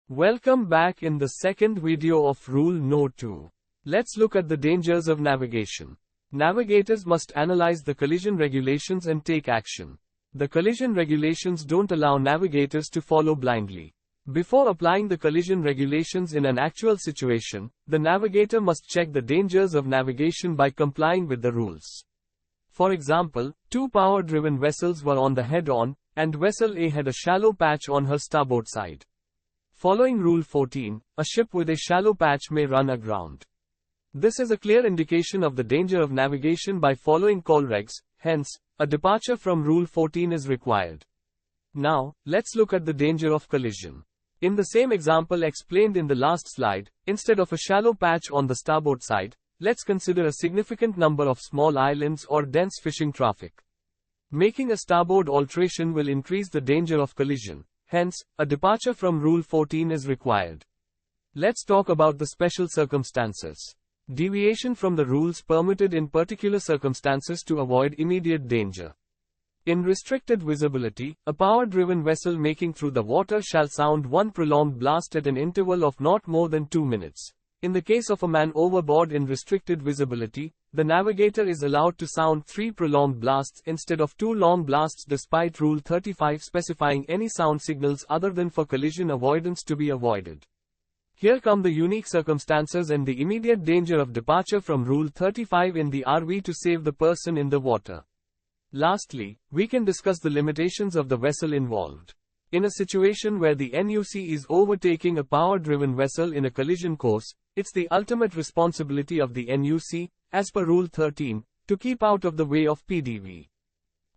Welcome back in the second video of Rule No. 2. Let's look at the dangers of navigation. Navigators must analyze the collision regulations and take action. The collision regulations don't allow navigators to follow blindly. Before applying the collision regulations in an actual situation, the navigator must check the dangers of navigation by complying with the rules. For example, two power-driven vessels were on the head-on, and Vessel A had a shallow patch on her starboard side. Following Rule 14, a ship with a shallow patch may run aground. This is a clear indication of the danger of navigation by following COLREGS, hence, a departure from Rule 14 is required. Now, let's look at the danger of collision. In the same example explained in the last slide, instead of a shallow patch on the starboard side, let's consider a significant number of small islands or dense fishing traffic. Making a starboard alteration will increase the danger of collision. Hence, a departure from Rule 14 is required. Let's talk about the special circumstances. Deviation from the rules permitted in particular circumstances to avoid immediate danger. In restricted visibility, a power-driven vessel making through the water shall sound one prolonged blast at an interval of not more than 2 minutes. In the case of a man overboard in restricted visibility, the navigator is allowed to sound 3 prolonged blasts instead of 2 long blasts despite Rule 35 specifying any sound signals other than for collision avoidance to be avoided. Here come the unique circumstances and the immediate danger of departure from Rule 35 in the RV to save the person in the water. Lastly, we can discuss the limitations of the vessel involved. In a situation where the NUC is overtaking a power-driven vessel in a collision course, it's the ultimate responsibility of the NUC, as per Rule 13, to keep out of the way of PDV.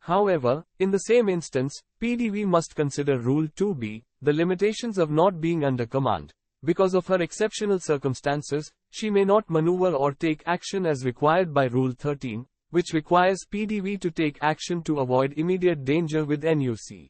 However, in the same instance, PDV must consider Rule 2b, the limitations of not being under command. Because of her exceptional circumstances, she may not maneuver or take action as required by Rule 13, which requires PDV to take action to avoid immediate danger with NUC.